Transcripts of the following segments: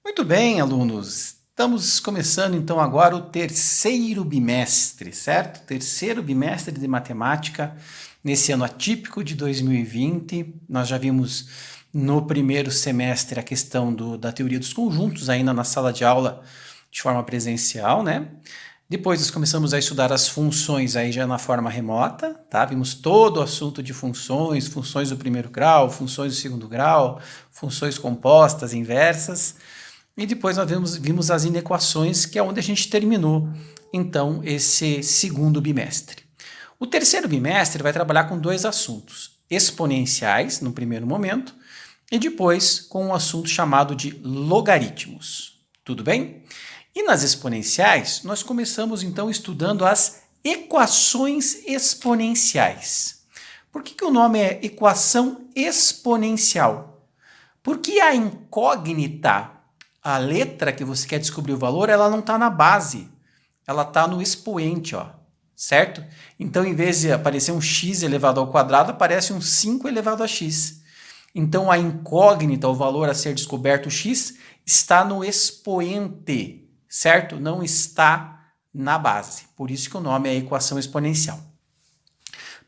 Muito bem, alunos. Estamos começando então agora o terceiro bimestre, certo? Terceiro bimestre de matemática nesse ano atípico de 2020. Nós já vimos no primeiro semestre a questão da teoria dos conjuntos, ainda na sala de aula de forma presencial, né? Depois nós começamos a estudar as funções aí já na forma remota, tá? Vimos todo o assunto de funções, funções do primeiro grau, funções do segundo grau, funções compostas, inversas. E depois nós vimos as inequações, que é onde a gente terminou, então, esse segundo bimestre. O terceiro bimestre vai trabalhar com dois assuntos, exponenciais, no primeiro momento, e depois com um assunto chamado de logaritmos. Tudo bem? E nas exponenciais, nós começamos, então, estudando as equações exponenciais. Por que o nome é equação exponencial? Porque a incógnita, a letra que você quer descobrir o valor, ela não está na base, ela está no expoente, ó, certo? Então, em vez de aparecer um x elevado ao quadrado, aparece um 5 elevado a x. Então, a incógnita, o valor a ser descoberto, x, está no expoente, certo? Não está na base. Por isso que o nome é equação exponencial.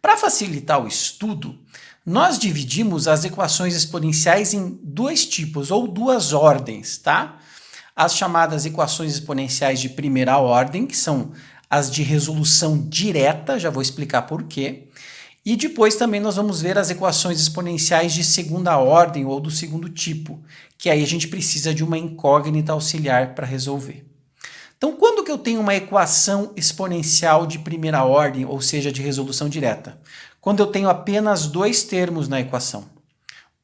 Para facilitar o estudo, nós dividimos as equações exponenciais em dois tipos, ou duas ordens, tá? As chamadas equações exponenciais de primeira ordem, que são as de resolução direta, já vou explicar por quê. E depois também nós vamos ver as equações exponenciais de segunda ordem, ou do segundo tipo, que aí a gente precisa de uma incógnita auxiliar para resolver. Então, quando que eu tenho uma equação exponencial de primeira ordem, ou seja, de resolução direta? Quando eu tenho apenas dois termos na equação.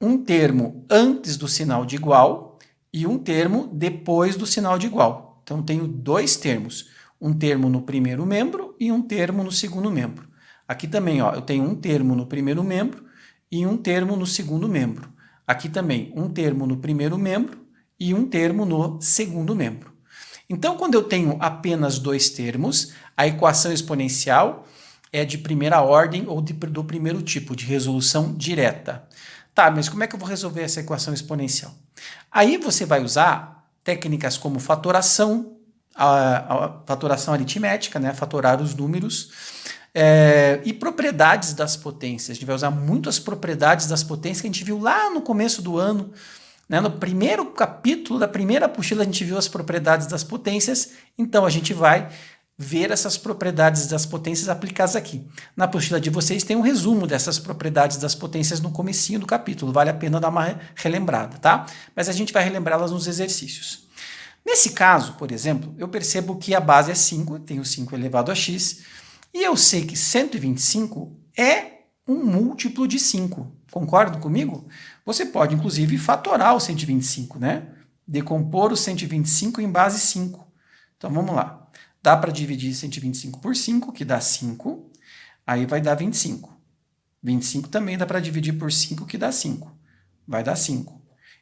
Um termo antes do sinal de igual e um termo depois do sinal de igual. Então, eu tenho dois termos. Um termo no primeiro membro e um termo no segundo membro. Aqui também, ó, eu tenho um termo no primeiro membro e um termo no segundo membro. Aqui também, um termo no primeiro membro e um termo no segundo membro. Então, quando eu tenho apenas dois termos, a equação exponencial é de primeira ordem ou do primeiro tipo, de resolução direta. Tá, mas como é que eu vou resolver essa equação exponencial? Aí você vai usar técnicas como fatoração, a fatoração aritmética, né, fatorar os números, e propriedades das potências. A gente vai usar muito as propriedades das potências que a gente viu lá no começo do ano. Né? No primeiro capítulo da primeira apostila, a gente viu as propriedades das potências, então a gente vai ver essas propriedades das potências aplicadas aqui. Na apostila de vocês tem um resumo dessas propriedades das potências no comecinho do capítulo, vale a pena dar uma relembrada, tá? Mas a gente vai relembrá-las nos exercícios. Nesse caso, por exemplo, eu percebo que a base é 5, eu tenho 5 elevado a x, e eu sei que 125 é um múltiplo de 5. Concordam comigo? Você pode, inclusive, fatorar o 125, né? Decompor o 125 em base 5. Então, vamos lá. Dá para dividir 125 por 5, que dá 5. Aí vai dar 25. 25 também dá para dividir por 5, que dá 5. Vai dar 5.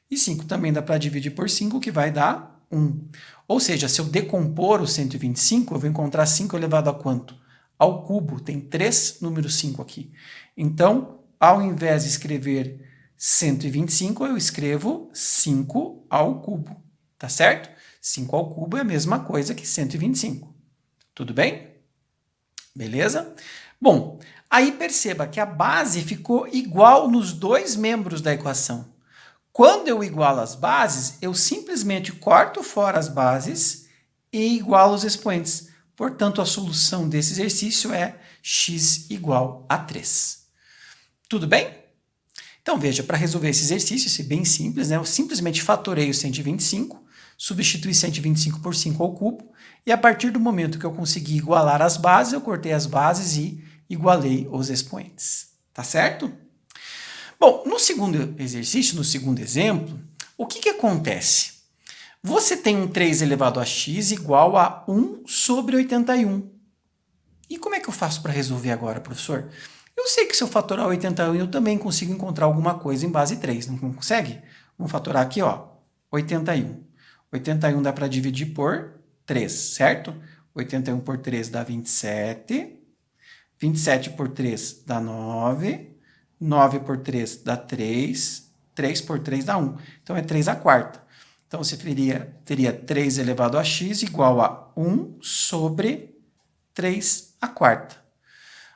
E 5 também dá para dividir por 5, que vai dar 1. Ou seja, se eu decompor o 125, eu vou encontrar 5 elevado a quanto? Ao cubo. Tem 3 números 5 aqui. Então, ao invés de escrever 125, eu escrevo 5 ao cubo. Tá certo? 5 ao cubo é a mesma coisa que 125. Tudo bem? Beleza? Bom, aí perceba que a base ficou igual nos dois membros da equação. Quando eu igualo as bases, eu simplesmente corto fora as bases e igualo os expoentes. Portanto, a solução desse exercício é x igual a 3. Tudo bem? Então, veja, para resolver esse exercício, esse bem simples, né, eu simplesmente fatorei o 125, substituí 125 por 5 ao cubo, e a partir do momento que eu consegui igualar as bases, eu cortei as bases e igualei os expoentes. Tá certo? Bom, no segundo exercício, no segundo exemplo, o que acontece? Você tem um 3 elevado a x igual a 1 sobre 81. E como é que eu faço para resolver agora, professor? Eu sei que se eu fatorar 81, eu também consigo encontrar alguma coisa em base 3, não consegue? Vamos fatorar aqui, ó, 81. 81 dá para dividir por 3, certo? 81 por 3 dá 27. 27 por 3 dá 9. 9 por 3 dá 3. 3 por 3 dá 1. Então, é 3 a quarta. Então, você teria 3 elevado a x igual a 1 sobre 3 a quarta.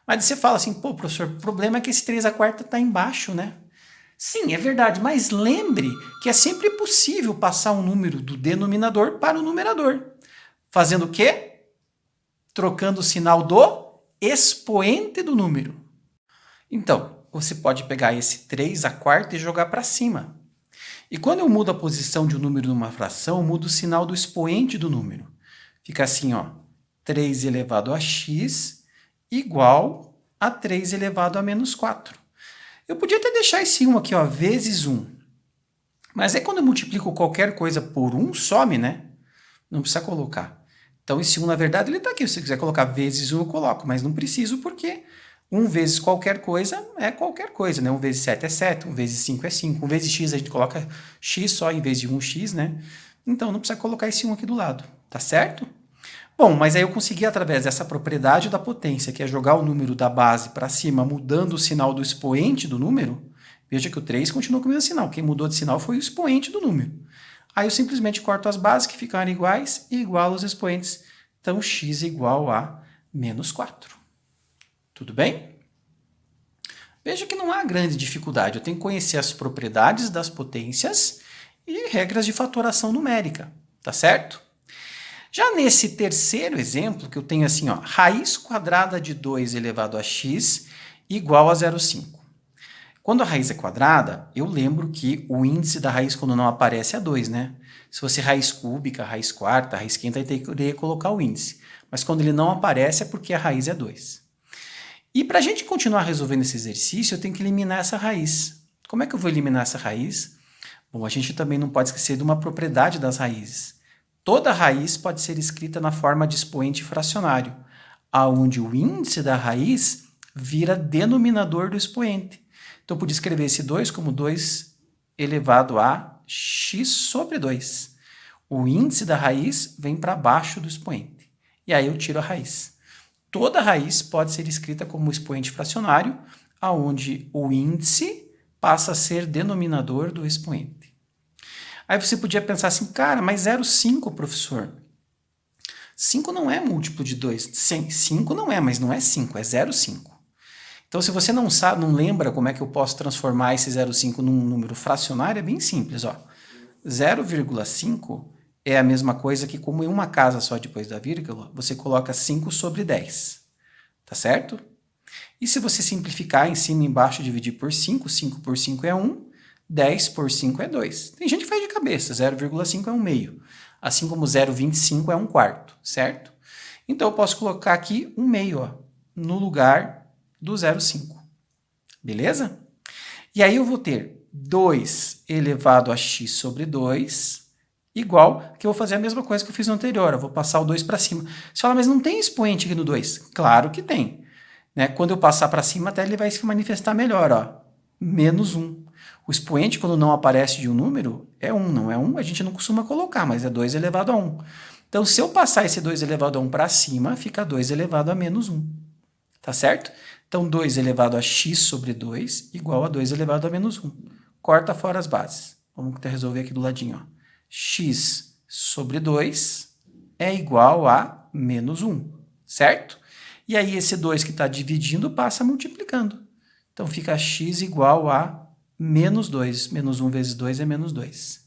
Mas você fala assim, pô, professor, o problema é que esse 3 a quarta está embaixo, né? Sim, é verdade, mas lembre que é sempre possível passar um número do denominador para o numerador. Fazendo o quê? Trocando o sinal do expoente do número. Então, você pode pegar esse 3 a quarta e jogar para cima. E quando eu mudo a posição de um número numa fração, eu mudo o sinal do expoente do número. Fica assim, ó, 3 elevado a x igual a 3 elevado a menos 4. Eu podia até deixar esse 1 aqui, ó, vezes 1. Mas aí quando eu multiplico qualquer coisa por 1, some, né? Não precisa colocar. Então esse 1, na verdade, ele está aqui. Se você quiser colocar vezes 1, eu coloco. Mas não preciso porque 1 vezes qualquer coisa é qualquer coisa, né? 1 vezes 7 é 7, 1 vezes 5 é 5. 1 vezes x a gente coloca x só em vez de 1x, né? Então não precisa colocar esse 1 aqui do lado, tá certo? Bom, mas aí eu consegui, através dessa propriedade da potência, que é jogar o número da base para cima, mudando o sinal do expoente do número, veja que o 3 continua com o mesmo sinal. Quem mudou de sinal foi o expoente do número. Aí eu simplesmente corto as bases que ficaram iguais e igualo os expoentes. Então, x igual a menos 4. Tudo bem? Veja que não há grande dificuldade. Eu tenho que conhecer as propriedades das potências e regras de fatoração numérica. Tá certo? Já nesse terceiro exemplo, que eu tenho assim, ó, raiz quadrada de 2 elevado a x igual a 0,5. Quando a raiz é quadrada, eu lembro que o índice da raiz quando não aparece é 2, né? Se fosse raiz cúbica, raiz quarta, raiz quinta, aí teria que colocar o índice. Mas quando ele não aparece é porque a raiz é 2. E para a gente continuar resolvendo esse exercício, eu tenho que eliminar essa raiz. Como é que eu vou eliminar essa raiz? Bom, a gente também não pode esquecer de uma propriedade das raízes. Toda raiz pode ser escrita na forma de expoente fracionário, onde o índice da raiz vira denominador do expoente. Então, eu podia escrever esse 2 como 2 elevado a x sobre 2. O índice da raiz vem para baixo do expoente. E aí eu tiro a raiz. Toda raiz pode ser escrita como expoente fracionário, onde o índice passa a ser denominador do expoente. Aí você podia pensar assim, cara, mas 0,5, professor. 5 não é múltiplo de 2. Sim, 5 não é, mas não é 5, é 0,5. Então, se você não sabe, não lembra como é que eu posso transformar esse 0,5 num número fracionário, é bem simples, ó. 0,5 é a mesma coisa que, como em uma casa só depois da vírgula, você coloca 5 sobre 10. Tá certo? E se você simplificar em cima e embaixo, dividir por 5, 5 por 5 é 1, 10 por 5 é 2. Tem gente que faz de cabeça, 0,5 é 1 meio. Assim como 0,25 é 1 quarto, certo? Então eu posso colocar aqui 1 meio, ó, no lugar do 0,5. Beleza? E aí eu vou ter 2 elevado a x sobre 2 igual, que eu vou fazer a mesma coisa que eu fiz no anterior, eu vou passar o 2 para cima. Você fala, mas não tem expoente aqui no 2? Claro que tem. Né? Quando eu passar para cima, até ele vai se manifestar melhor, ó, menos 1. O expoente, quando não aparece de um número, é 1, não é 1, a gente não costuma colocar, mas é 2 elevado a 1. Então, se eu passar esse 2 elevado a 1 para cima, fica 2 elevado a menos 1. Tá certo? Então, 2 elevado a x sobre 2 igual a 2 elevado a menos 1. Corta fora as bases. Vamos resolver aqui do ladinho. Ó. X sobre 2 é igual a menos 1, certo? E aí esse 2 que está dividindo passa multiplicando. Então, fica x igual a menos 2. Menos 1 vezes 2 é menos 2.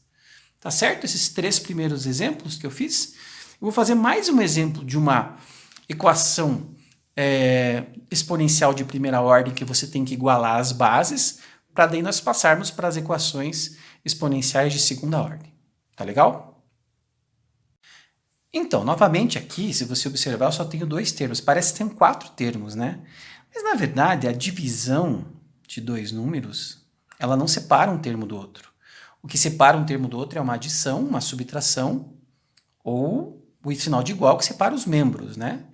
Tá certo? Esses 3 primeiros exemplos que eu fiz. Eu vou fazer mais um exemplo de uma equação exponencial de primeira ordem que você tem que igualar as bases, para daí nós passarmos para as equações exponenciais de segunda ordem. Tá legal? Então, novamente aqui, se você observar, eu só tenho 2 termos. Parece que tem 4 termos, né? Mas, na verdade, a divisão de 2 números, ela não separa um termo do outro. O que separa um termo do outro é uma adição, uma subtração, ou o sinal de igual que separa os membros, né?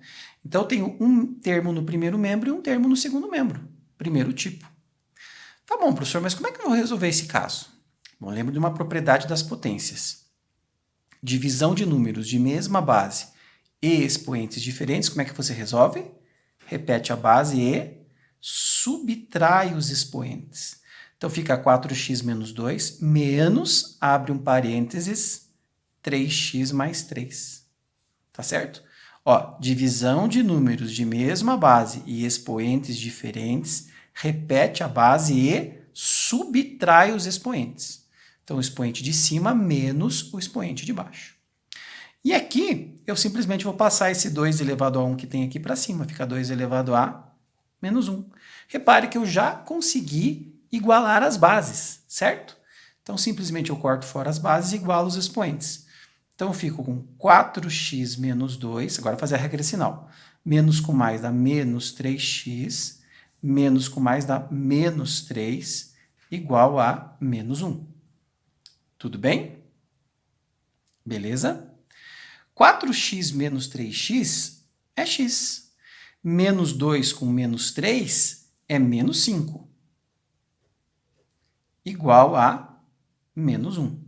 Então, eu tenho um termo no primeiro membro e um termo no segundo membro. Primeiro tipo. Tá bom, professor, mas como é que eu vou resolver esse caso? Bom, lembro de uma propriedade das potências. Divisão de números de mesma base e expoentes diferentes, como é que você resolve? Repete a base e subtrai os expoentes. Então, fica 4x menos 2, menos, abre um parênteses, 3x mais 3. Tá certo? Ó, divisão de números de mesma base e expoentes diferentes, repete a base e subtrai os expoentes. Então, o expoente de cima menos o expoente de baixo. E aqui, eu simplesmente vou passar esse 2 elevado a 1 que tem aqui para cima, fica 2 elevado a menos 1. Repare que eu já consegui igualar as bases, certo? Então, simplesmente eu corto fora as bases e igualo os expoentes. Então, eu fico com 4x menos 2, agora fazer a regra sinal. Menos com mais dá menos 3x, menos com mais dá menos 3, igual a menos 1. Tudo bem? Beleza? 4x menos 3x é x. Menos 2 com menos 3 é menos 5. Igual a menos 1.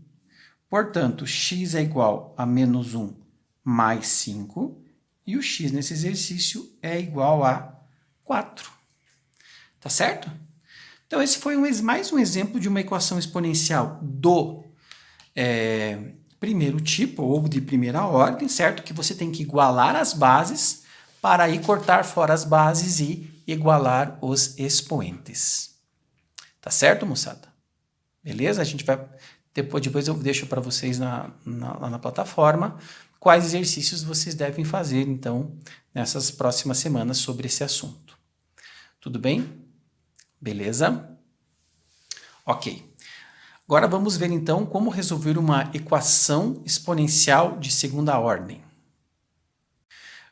Portanto, x é igual a menos 1 mais 5, e o x nesse exercício é igual a 4. Tá certo? Então, esse foi mais um exemplo de uma equação exponencial do primeiro tipo, ou de primeira ordem, certo? Que você tem que igualar as bases para aí cortar fora as bases e igualar os expoentes. Tá certo, moçada? Beleza? A gente vai... Depois eu deixo para vocês lá na plataforma quais exercícios vocês devem fazer, então, nessas próximas semanas sobre esse assunto. Tudo bem? Beleza? Ok. Agora vamos ver, então, como resolver uma equação exponencial de segunda ordem.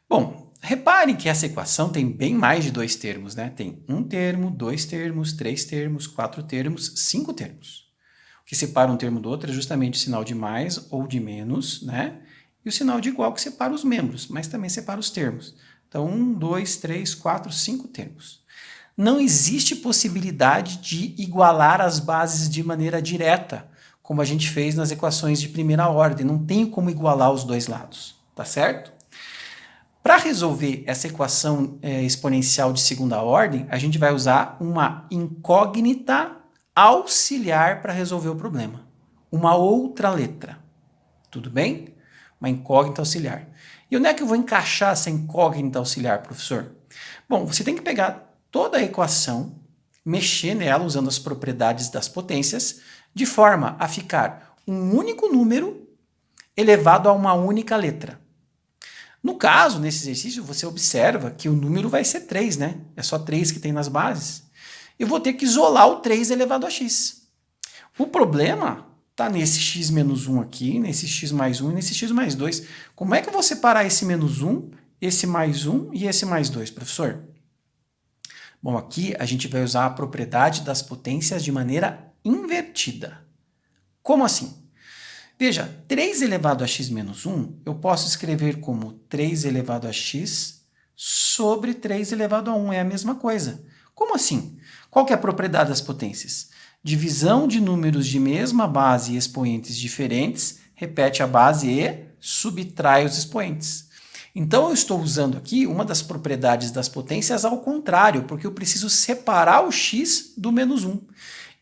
Bom, reparem que essa equação tem bem mais de 2 termos, né? Tem 1 termo, 2 termos, 3 termos, 4 termos, 5 termos. O que separa um termo do outro é justamente o sinal de mais ou de menos, né? E o sinal de igual que separa os membros, mas também separa os termos. Então, 1, 2, 3, 4, 5 termos. Não existe possibilidade de igualar as bases de maneira direta, como a gente fez nas equações de primeira ordem. Não tem como igualar os dois lados, tá certo? Para resolver essa equação exponencial de segunda ordem, a gente vai usar uma incógnita auxiliar para resolver o problema. Uma outra letra. Tudo bem? Uma incógnita auxiliar. E onde é que eu vou encaixar essa incógnita auxiliar, professor? Bom, você tem que pegar toda a equação, mexer nela usando as propriedades das potências, de forma a ficar um único número elevado a uma única letra. No caso, nesse exercício, você observa que o número vai ser 3, né? É só 3 que tem nas bases. Eu vou ter que isolar o 3 elevado a x. O problema está nesse x menos 1 aqui, nesse x mais 1 e nesse x mais 2. Como é que eu vou separar esse menos 1, esse mais 1 e esse mais 2, professor? Bom, aqui a gente vai usar a propriedade das potências de maneira invertida. Como assim? Veja, 3 elevado a x menos 1, eu posso escrever como 3 elevado a x sobre 3 elevado a 1. É a mesma coisa. Como assim? Qual que é a propriedade das potências? Divisão de números de mesma base e expoentes diferentes, repete a base e subtrai os expoentes. Então, eu estou usando aqui uma das propriedades das potências ao contrário, porque eu preciso separar o x do menos 1.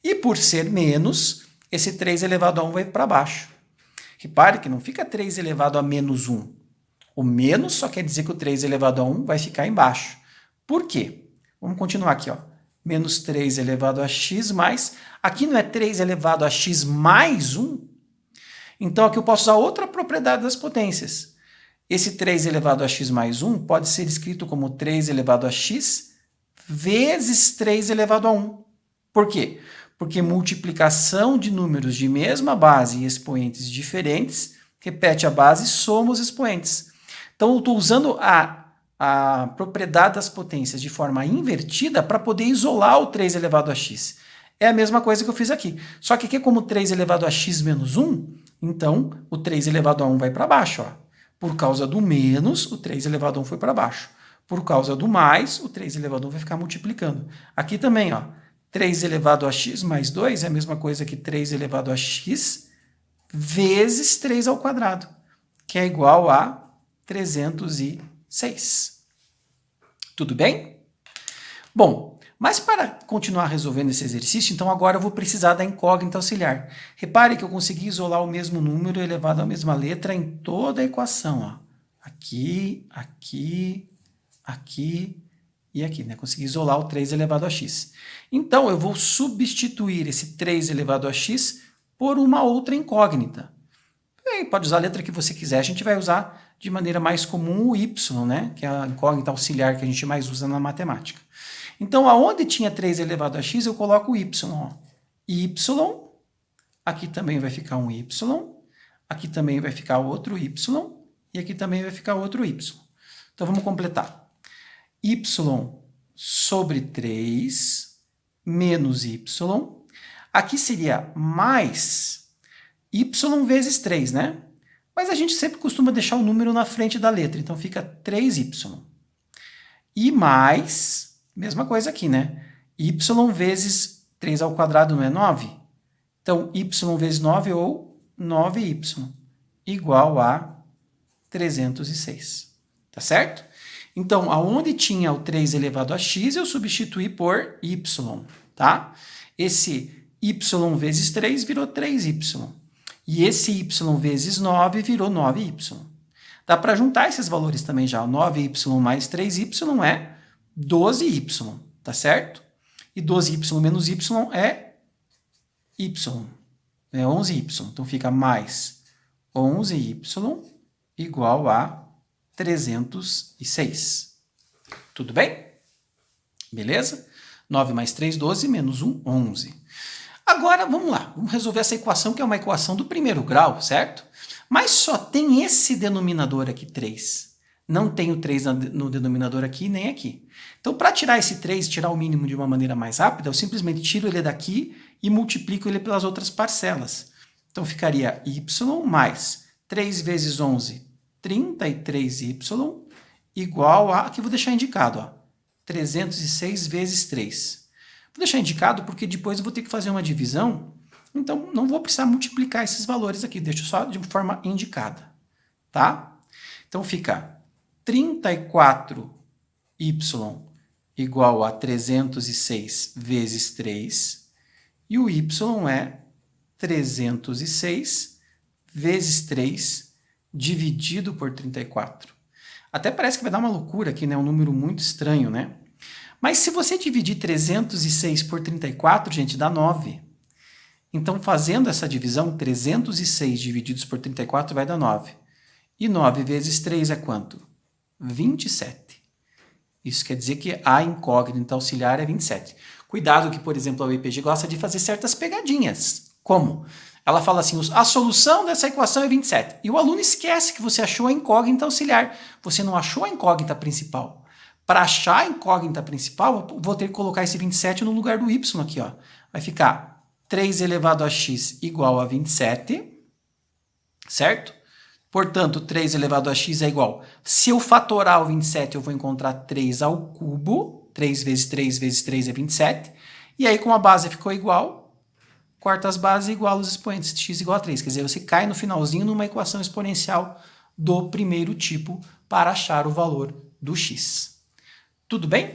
E por ser menos, esse 3 elevado a 1 vai para baixo. Repare que não fica 3 elevado a menos 1. O menos só quer dizer que o 3 elevado a 1 vai ficar embaixo. Por quê? Vamos continuar aqui, ó. Menos 3 elevado a x mais... Aqui não é 3 elevado a x mais 1? Então, aqui eu posso usar outra propriedade das potências. Esse 3 elevado a x mais 1 pode ser escrito como 3 elevado a x vezes 3 elevado a 1. Por quê? Porque multiplicação de números de mesma base e expoentes diferentes, repete a base e soma os expoentes. Então, eu estou usando a propriedade das potências de forma invertida para poder isolar o 3 elevado a x. É a mesma coisa que eu fiz aqui. Só que aqui, como 3 elevado a x menos 1, então o 3 elevado a 1 vai para baixo. Ó. Por causa do menos, o 3 elevado a 1 foi para baixo. Por causa do mais, o 3 elevado a 1 vai ficar multiplicando. Aqui também, ó, 3 elevado a x mais 2 é a mesma coisa que 3 elevado a x vezes 3 ao quadrado, que é igual a 306. Tudo bem? Bom, Mas para continuar resolvendo esse exercício, então agora eu vou precisar da incógnita auxiliar. Repare que eu consegui isolar o mesmo número elevado à mesma letra em toda a equação. Ó. Aqui, aqui, aqui e aqui. Né? Consegui isolar o 3 elevado a x. Então, eu vou substituir esse 3 elevado a x por uma outra incógnita. Pode usar a letra que você quiser, a gente vai usar de maneira mais comum o y, né? Que é a incógnita auxiliar que a gente mais usa na matemática. Então, aonde tinha 3 elevado a x, eu coloco o y. Ó. Y, aqui também vai ficar um y, aqui também vai ficar outro y, e aqui também vai ficar outro y. Então, vamos completar. Y sobre 3 menos y, aqui seria mais y vezes 3, né? Mas a gente sempre costuma deixar o número na frente da letra, então fica 3y. E mais, mesma coisa aqui, né? Y vezes 3 ao quadrado não é 9? Então, y vezes 9 ou 9y igual a 306. Tá certo? Então, aonde tinha o 3 elevado a x, eu substituí por y, tá? Esse y vezes 3 virou 3y. E esse y vezes 9 virou 9y. Dá para juntar esses valores também já. 9y mais 3y é 12y, tá certo? E 12y menos y é y, é 11y. Então, fica mais 11y igual a 306. Tudo bem? Beleza? 9 mais 3, 12, menos 1, 11. Agora, vamos lá. Vamos resolver essa equação, que é uma equação do primeiro grau, certo? Mas só tem esse denominador aqui, 3. Não tem o 3 no denominador aqui nem aqui. Então, para tirar esse 3, tirar o mínimo de uma maneira mais rápida, eu simplesmente tiro ele daqui e multiplico ele pelas outras parcelas. Então, ficaria y mais 3 vezes 11, 33y, igual a... Aqui eu vou deixar indicado, ó, 306 vezes 3. Vou deixar indicado porque depois eu vou ter que fazer uma divisão, então não vou precisar multiplicar esses valores aqui, deixo só de forma indicada, tá? Então fica 34y igual a 306 vezes 3, e o y é 306 vezes 3 dividido por 34. Até parece que vai dar uma loucura aqui, né? Um número muito estranho, né? Mas se você dividir 306 por 34, gente, dá 9. Então, fazendo essa divisão, 306 divididos por 34 vai dar 9. E 9 vezes 3 é quanto? 27. Isso quer dizer que a incógnita auxiliar é 27. Cuidado que, por exemplo, a UEPG gosta de fazer certas pegadinhas. Como? Ela fala assim, a solução dessa equação é 27. E o aluno esquece que você achou a incógnita auxiliar. Você não achou a incógnita principal. Para achar a incógnita principal, eu vou ter que colocar esse 27 no lugar do y aqui. Ó. Vai ficar 3 elevado a x igual a 27, certo? Portanto, 3 elevado a x é igual. Se eu fatorar o 27, eu vou encontrar 3 ao cubo. 3 vezes 3 vezes 3 é 27. E aí, como a base ficou igual, corta as bases e iguala os expoentes, x igual a 3. Quer dizer, você cai no finalzinho numa equação exponencial do primeiro tipo para achar o valor do x. Tudo bem?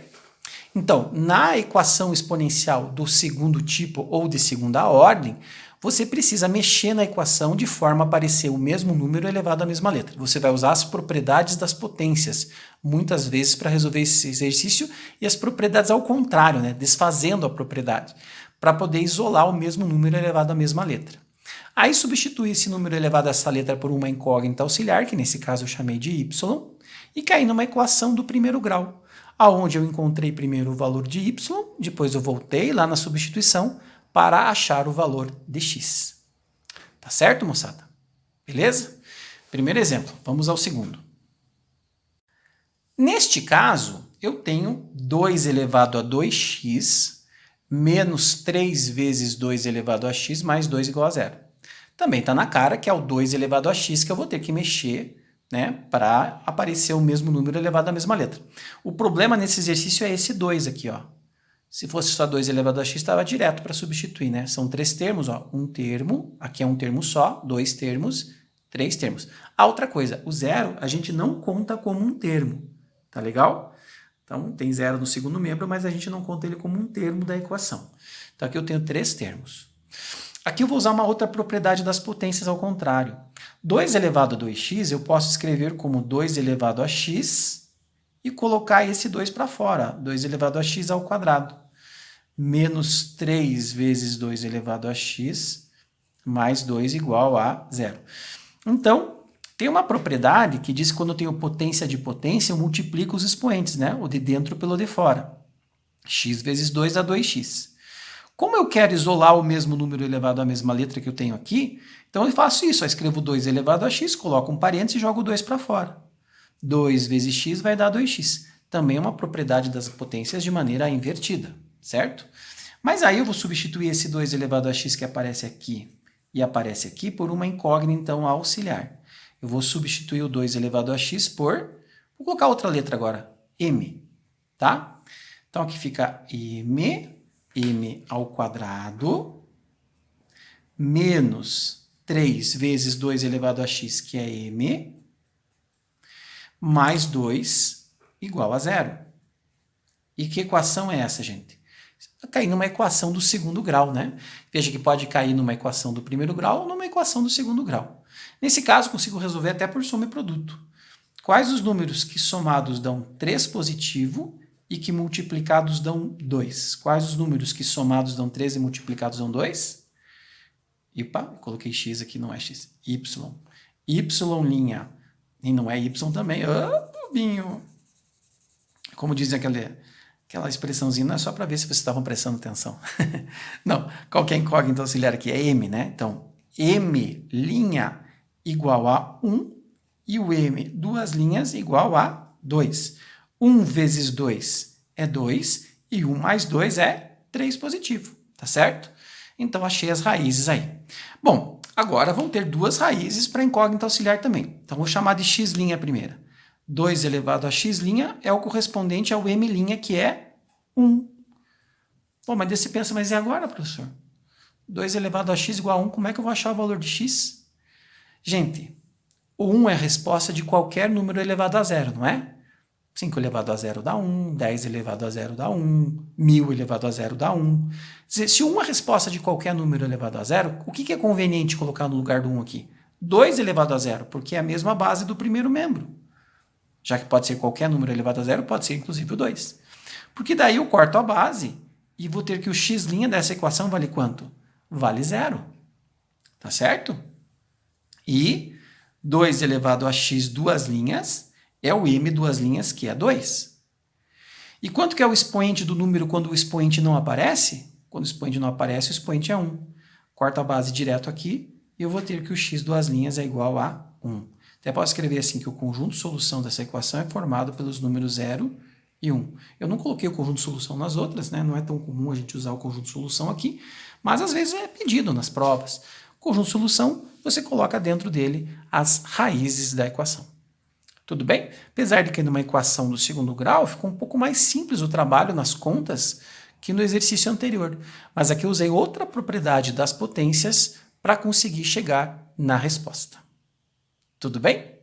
Então, na equação exponencial do segundo tipo ou de segunda ordem, você precisa mexer na equação de forma a aparecer o mesmo número elevado à mesma letra. Você vai usar as propriedades das potências, muitas vezes para resolver esse exercício, e as propriedades ao contrário, né? Desfazendo a propriedade, para poder isolar o mesmo número elevado à mesma letra. Aí substitui esse número elevado a essa letra por uma incógnita auxiliar, que nesse caso eu chamei de y, e caí numa equação do primeiro grau, aonde eu encontrei primeiro o valor de y, depois eu voltei lá na substituição para achar o valor de x. Tá certo, moçada? Beleza? Primeiro exemplo, vamos ao segundo. Neste caso, eu tenho 2 elevado a 2x menos 3 vezes 2 elevado a x mais 2 igual a 0. Também está na cara que é o 2 elevado a x que eu vou ter que mexer, né, para aparecer o mesmo número elevado à mesma letra. O problema nesse exercício é esse 2 aqui, ó. Se fosse só 2 elevado a x, estava direto para substituir, né? São 3 termos, ó. Um termo, aqui é um termo só, 2 termos, 3 termos. A outra coisa, o 0 a gente não conta como um termo, tá legal? Então, tem zero no segundo membro, mas a gente não conta ele como um termo da equação. Então, aqui eu tenho 3 termos. Aqui eu vou usar uma outra propriedade das potências ao contrário. 2 elevado a 2x eu posso escrever como 2 elevado a x e colocar esse 2 para fora. 2 elevado a x ao quadrado. Menos 3 vezes 2 elevado a x mais 2 igual a 0. Então, tem uma propriedade que diz que quando eu tenho potência de potência, eu multiplico os expoentes, né? O de dentro pelo de fora. X vezes 2 dá 2x. Como eu quero isolar o mesmo número elevado à mesma letra que eu tenho aqui, então eu faço isso. Eu escrevo 2 elevado a x, coloco um parênteses e jogo 2 para fora. 2 vezes x vai dar 2x. Também é uma propriedade das potências de maneira invertida, certo? Mas aí eu vou substituir esse 2 elevado a x que aparece aqui e aparece aqui por uma incógnita então auxiliar. Eu vou substituir o 2 elevado a x por... Vou colocar outra letra agora, m, tá? Então aqui fica m ao quadrado, menos 3 vezes 2 elevado a x, que é m, mais 2 igual a 0. E que equação é essa, gente? Vai cair numa equação do segundo grau, né? Veja que pode cair numa equação do primeiro grau ou numa equação do segundo grau. Nesse caso, consigo resolver até por soma e produto. Quais os números que somados dão 3 positivo e que multiplicados dão 2? Quais os números que somados dão 3 e multiplicados dão 2? Epa, coloquei x aqui, não é x. Y. Y'. E não é y também. Bobinho. Como dizem aquela expressãozinha, não é só para ver se vocês estavam prestando atenção. Não, qual que é a incógnita auxiliar aqui? É m, né? Então, m' igual a 1 e o m, 2 linhas, igual a 2. 1 vezes 2 é 2 e 1 mais 2 é 3 positivo, tá certo? Então, achei as raízes aí. Bom, agora vão ter 2 raízes para incógnita auxiliar também. Então, vou chamar de x' a primeira. 2 elevado a x' é o correspondente ao m', que é 1. Bom, mas daí você pensa, mas e agora, professor? 2 elevado a x igual a 1, como é que eu vou achar o valor de x? Gente, o 1 é a resposta de qualquer número elevado a 0, não é? 5 elevado a 0 dá 1, 10 elevado a 0 dá 1, 1000 elevado a 0 dá 1. Se 1 é a resposta de qualquer número elevado a 0, o que é conveniente colocar no lugar do 1 aqui? 2 elevado a 0, porque é a mesma base do primeiro membro. Já que pode ser qualquer número elevado a 0, pode ser inclusive o 2. Porque daí eu corto a base e vou ter que o x' dessa equação vale quanto? Vale 0. Tá certo? E 2 elevado a x 2 linhas é o m 2 linhas, que é 2. E quanto que é o expoente do número quando o expoente não aparece? Quando o expoente não aparece, o expoente é 1. Corto a base direto aqui e eu vou ter que o x 2 linhas é igual a 1. Até posso escrever assim que o conjunto de solução dessa equação é formado pelos números 0 e 1. Eu não coloquei o conjunto de solução nas outras, né? Não é tão comum a gente usar o conjunto de solução aqui, mas às vezes é pedido nas provas. O conjunto de solução, você coloca dentro dele as raízes da equação. Tudo bem? Apesar de que numa equação do segundo grau ficou um pouco mais simples o trabalho nas contas que no exercício anterior. Mas aqui eu usei outra propriedade das potências para conseguir chegar na resposta. Tudo bem?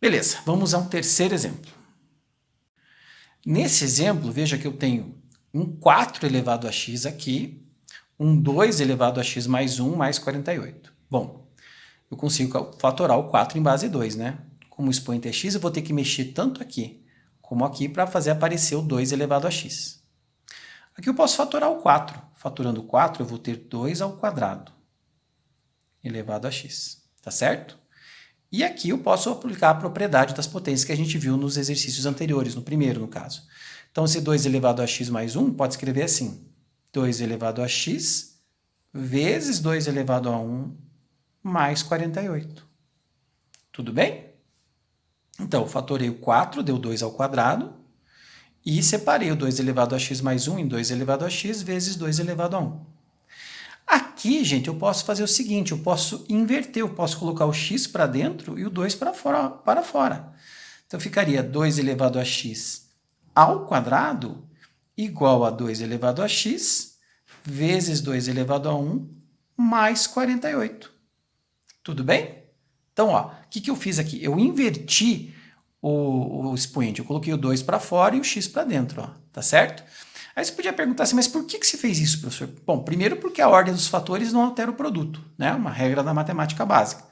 Beleza, vamos a um terceiro exemplo. Nesse exemplo, veja que eu tenho um 4 elevado a x aqui, um 2 elevado a x mais 1 mais 48. Bom, eu consigo fatorar o 4 em base 2, né? Como o expoente é x, eu vou ter que mexer tanto aqui como aqui para fazer aparecer o 2 elevado a x. Aqui eu posso fatorar o 4. Fatorando o 4, eu vou ter 2 ao quadrado elevado a x. Tá certo? E aqui eu posso aplicar a propriedade das potências que a gente viu nos exercícios anteriores, no primeiro, no caso. Então, esse 2 elevado a x mais 1 pode escrever assim. 2 elevado a x vezes 2 elevado a 1 mais 48. Tudo bem? Então, eu fatorei o 4, deu 2 ao quadrado, e separei o 2 elevado a x mais 1 em 2 elevado a x vezes 2 elevado a 1. Aqui, gente, eu posso fazer o seguinte, eu posso inverter, eu posso colocar o x para dentro e o 2 para fora. Então, ficaria 2 elevado a x ao quadrado igual a 2 elevado a x vezes 2 elevado a 1 mais 48. Tudo bem? Então, ó, o que eu fiz aqui? Eu inverti o expoente. Eu coloquei o 2 para fora e o x para dentro, ó, tá certo? Aí você podia perguntar assim, mas por que você fez isso, professor? Bom, primeiro porque a ordem dos fatores não altera o produto, né? Uma regra da matemática básica.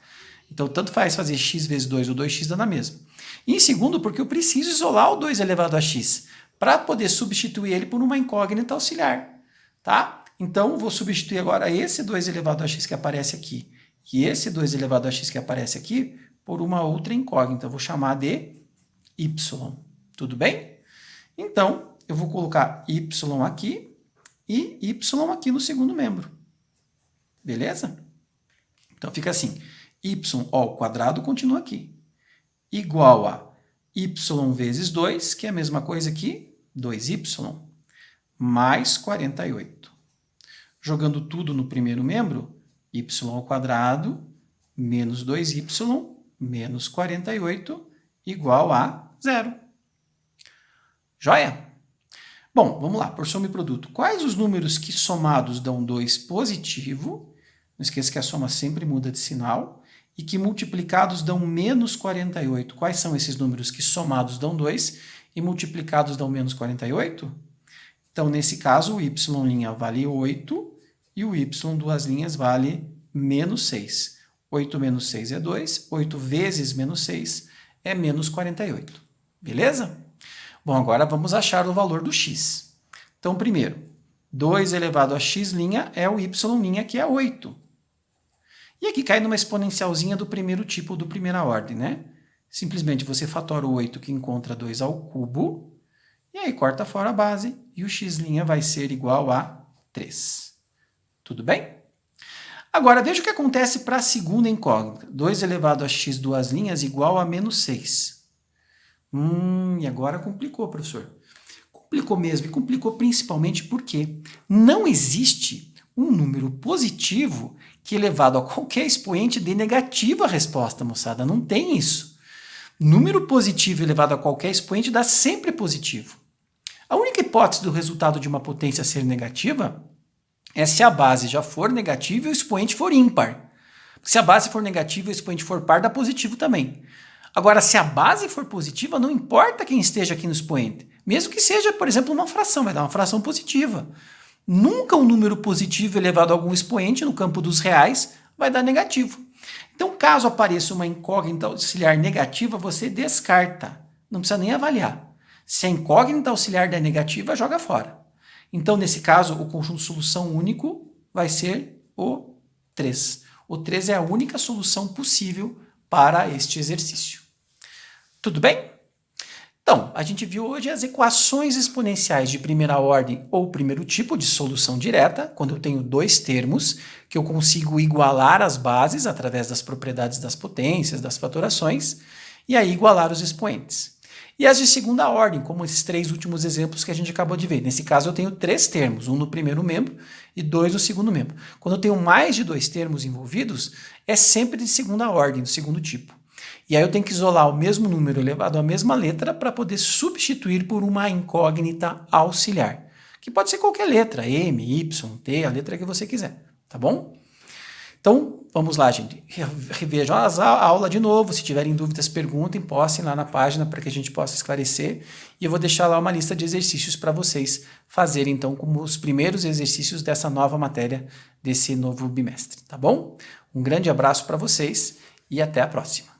Então, tanto faz fazer x vezes 2 ou 2x dá na mesma. E em segundo, porque eu preciso isolar o 2 elevado a x para poder substituir ele por uma incógnita auxiliar, tá? Então, vou substituir agora esse 2 elevado a x que aparece aqui e esse 2 elevado a x que aparece aqui por uma outra incógnita. Eu vou chamar de y. Tudo bem? Então, eu vou colocar y aqui e y aqui no segundo membro. Beleza? Então, fica assim. Y ao quadrado continua aqui. Igual a y vezes 2, que é a mesma coisa que 2y, mais 48. Jogando tudo no primeiro membro, y ao quadrado menos 2y menos 48 igual a 0. Joia? Bom, vamos lá, por soma e produto. Quais os números que somados dão 2 positivo? Não esqueça que a soma sempre muda de sinal. E que multiplicados dão menos 48. Quais são esses números que somados dão 2 e multiplicados dão menos 48? Então, nesse caso, o y' vale 8 e o y duas linhas vale menos 6. 8 menos 6 é 2, 8 vezes menos 6 é menos 48. Beleza? Bom, agora vamos achar o valor do x. Então, primeiro, 2 elevado a x' é o y', que é 8. E aqui cai numa exponencialzinha do primeiro tipo, do primeira ordem, né? Simplesmente você fatora o 8, que encontra 2 ao cubo, e aí corta fora a base, e o x' vai ser igual a 3. Tudo bem? Agora, veja o que acontece para a segunda incógnita. 2 elevado a x duas linhas igual a menos 6. E agora complicou, professor. Complicou mesmo, e complicou principalmente porque não existe um número positivo que elevado a qualquer expoente dê negativa a resposta, moçada. Não tem isso. Número positivo elevado a qualquer expoente dá sempre positivo. A única hipótese do resultado de uma potência ser negativa é se a base já for negativa e o expoente for ímpar. Se a base for negativa e o expoente for par, dá positivo também. Agora, se a base for positiva, não importa quem esteja aqui no expoente. Mesmo que seja, por exemplo, uma fração, vai dar uma fração positiva. Nunca um número positivo elevado a algum expoente no campo dos reais vai dar negativo. Então, caso apareça uma incógnita auxiliar negativa, você descarta. Não precisa nem avaliar. Se a incógnita auxiliar der negativa, joga fora. Então, nesse caso, o conjunto de solução único vai ser o 3. O 3 é a única solução possível para este exercício. Tudo bem? Então, a gente viu hoje as equações exponenciais de primeira ordem ou primeiro tipo de solução direta, quando eu tenho dois termos que eu consigo igualar as bases através das propriedades das potências, das fatorações, e aí igualar os expoentes. E as de segunda ordem, como esses três últimos exemplos que a gente acabou de ver. Nesse caso, eu tenho três termos, um no primeiro membro e dois no segundo membro. Quando eu tenho mais de dois termos envolvidos, é sempre de segunda ordem, do segundo tipo. E aí eu tenho que isolar o mesmo número elevado à mesma letra para poder substituir por uma incógnita auxiliar, que pode ser qualquer letra, M, Y, T, a letra que você quiser, tá bom? Então, vamos lá, gente. Revejam a aula de novo. Se tiverem dúvidas, perguntem, postem lá na página para que a gente possa esclarecer. E eu vou deixar lá uma lista de exercícios para vocês fazerem, então, como os primeiros exercícios dessa nova matéria, desse novo bimestre, tá bom? Um grande abraço para vocês e até a próxima.